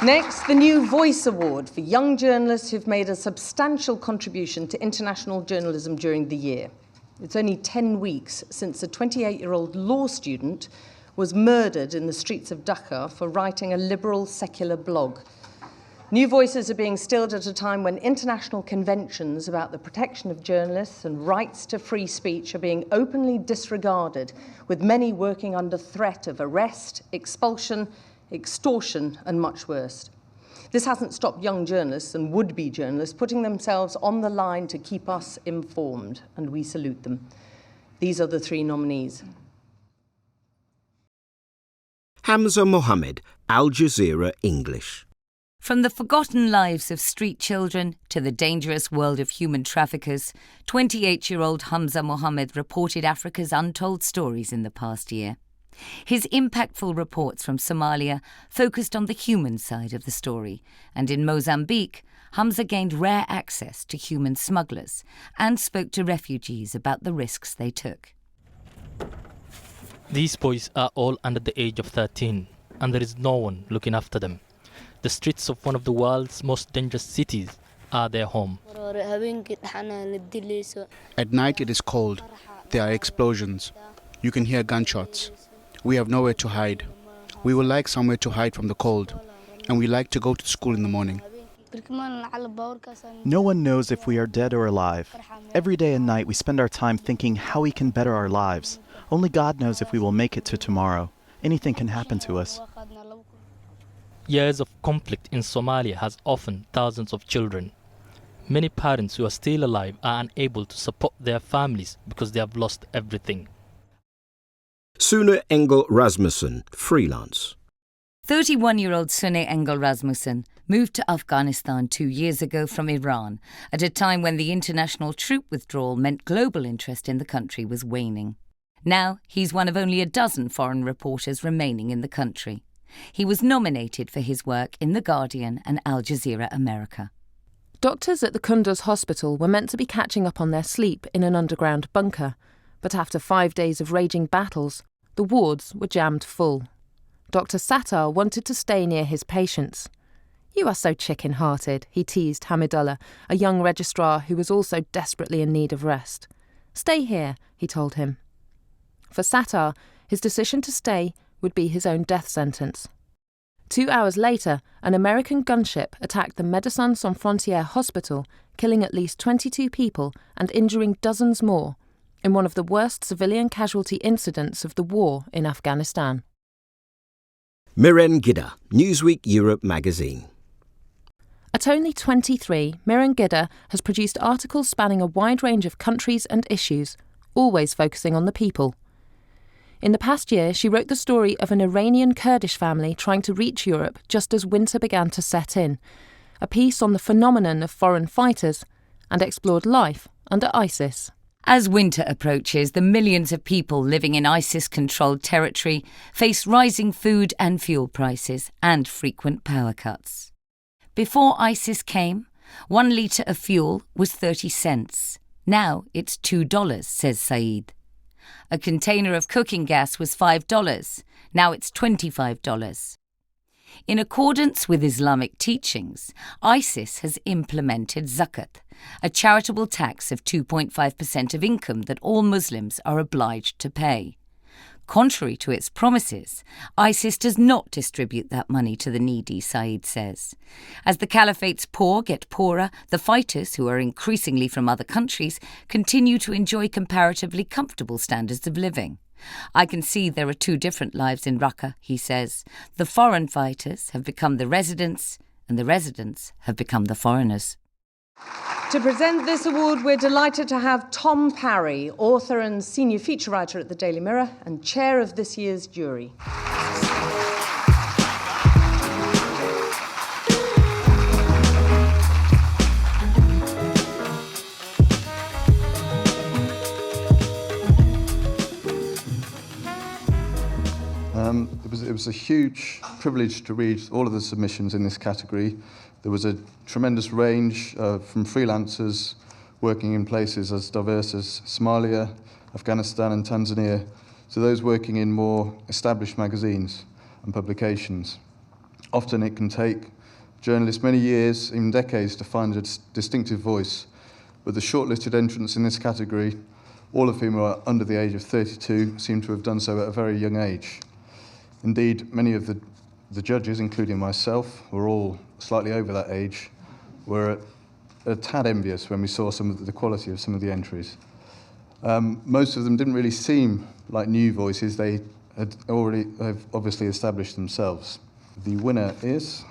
Next, the new Voice Award for young journalists who've made a substantial contribution to international journalism during the year. It's only 10 weeks since a 28-year-old law student was murdered in the streets of Dhaka for writing a liberal secular blog. New voices are being stilled at a time when international conventions about the protection of journalists and rights to free speech are being openly disregarded, with many working under threat of arrest, expulsion, extortion, and much worse. This hasn't stopped young journalists and would-be journalists putting themselves on the line to keep us informed, and we salute them. These are the three nominees. Hamza Mohammed, Al Jazeera English. From the forgotten lives of street children to the dangerous world of human traffickers, 28-year-old Hamza Mohammed reported Africa's untold stories in the past year. His impactful reports from Somalia focused on the human side of the story, and in Mozambique, Hamza gained rare access to human smugglers and spoke to refugees about the risks they took. These boys are all under the age of 13, and there is no one looking after them. The streets of one of the world's most dangerous cities are their home. At night it is cold. There are explosions. You can hear gunshots. We have nowhere to hide. We would like somewhere to hide from the cold, and we like to go to school in the morning. No one knows if we are dead or alive. Every day and night we spend our time thinking how we can better our lives. Only God knows if we will make it to tomorrow. Anything can happen to us. Years of conflict in Somalia has orphaned thousands of children. Many parents who are still alive are unable to support their families because they have lost everything. Sune Engel Rasmussen, freelance. 31-year-old Sune Engel Rasmussen moved to Afghanistan 2 years ago from Iran at a time when the international troop withdrawal meant global interest in the country was waning. Now he's one of only a dozen foreign reporters remaining in the country. He was nominated for his work in The Guardian and Al Jazeera America. Doctors at the Kunduz hospital were meant to be catching up on their sleep in an underground bunker, but after 5 days of raging battles, the wards were jammed full. Dr. Sattar wanted to stay near his patients. "You are so chicken-hearted," he teased Hamidullah, a young registrar who was also desperately in need of rest. "Stay here," he told him. For Sattar, his decision to stay would be his own death sentence. 2 hours later, an American gunship attacked the Médecins Sans Frontières hospital, killing at least 22 people and injuring dozens more, in one of the worst civilian casualty incidents of the war in Afghanistan. Marin Guida, Newsweek Europe magazine. At only 23, Marin Guida has produced articles spanning a wide range of countries and issues, always focusing on the people. In the past year, she wrote the story of an Iranian Kurdish family trying to reach Europe just as winter began to set in, a piece on the phenomenon of foreign fighters, and explored life under ISIS. As winter approaches, the millions of people living in ISIS-controlled territory face rising food and fuel prices and frequent power cuts. Before ISIS came, 1 litre of fuel was 30 cents. Now it's $2, says Saeed. A container of cooking gas was $5. Now it's $25. In accordance with Islamic teachings, ISIS has implemented zakat, a charitable tax of 2.5% of income that all Muslims are obliged to pay. Contrary to its promises, ISIS does not distribute that money to the needy, Saeed says. As the caliphate's poor get poorer, the fighters, who are increasingly from other countries, continue to enjoy comparatively comfortable standards of living. "I can see there are two different lives in Raqqa," he says. "The foreign fighters have become the residents, and the residents have become the foreigners." To present this award, we're delighted to have Tom Parry, author and senior feature writer at the Daily Mirror and chair of this year's jury. It was a huge privilege to read all of the submissions in this category. There was a tremendous range from freelancers working in places as diverse as Somalia, Afghanistan and Tanzania, to those working in more established magazines and publications. Often it can take journalists many years, even decades, to find a distinctive voice. But the shortlisted entrants in this category, all of whom are under the age of 32, seem to have done so at a very young age. Indeed, many of the judges, including myself, were all slightly over that age, were a tad envious when we saw some of the quality of some of the entries. Most of them didn't really seem like new voices. They have obviously established themselves. The winner is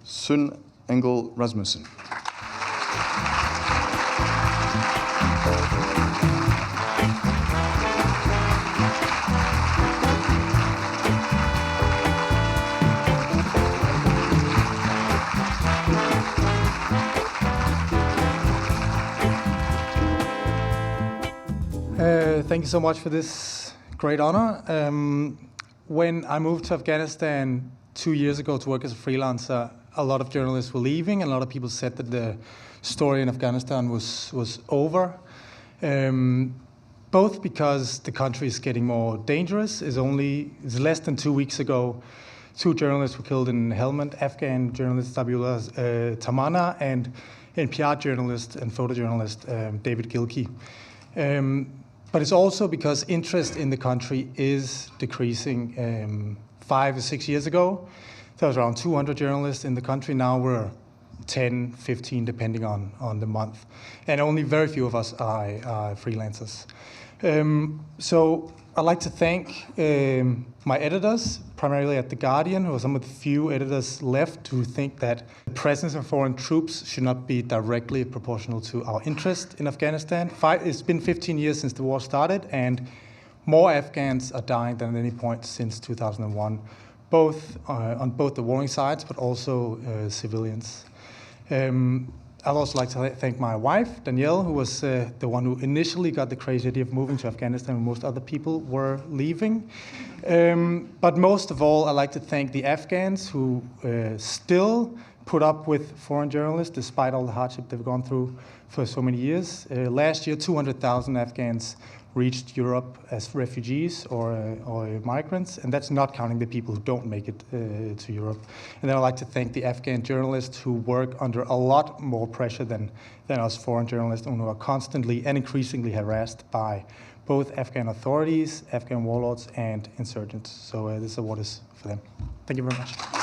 Sun Engel Rasmussen. Thank you so much for this great honor. When I moved to Afghanistan 2 years ago to work as a freelancer, a lot of journalists were leaving, and a lot of people said that the story in Afghanistan was over. Both because the country is getting more dangerous. It's less than 2 weeks ago, 2 journalists were killed in Helmand, Afghan journalist Zabiullah Tamana and NPR journalist and photojournalist David Gilkey. But it's also because interest in the country is decreasing. 5 or 6 years ago, there was around 200 journalists in the country. Now we're 10, 15, depending on the month. And only very few of us are freelancers. So I'd like to thank my editors, primarily at The Guardian, who are some of the few editors left who think that the presence of foreign troops should not be directly proportional to our interest in Afghanistan. It's been 15 years since the war started, and more Afghans are dying than at any point since 2001, on both the warring sides, but also civilians. I'd also like to thank my wife, Danielle, who was the one who initially got the crazy idea of moving to Afghanistan when most other people were leaving. But most of all, I'd like to thank the Afghans who still put up with foreign journalists despite all the hardship they've gone through for so many years. Last year, 200,000 Afghans reached Europe as refugees or migrants, and that's not counting the people who don't make it to Europe. And then I'd like to thank the Afghan journalists who work under a lot more pressure than us foreign journalists, and who are constantly and increasingly harassed by both Afghan authorities, Afghan warlords, and insurgents. So this award is for them. Thank you very much.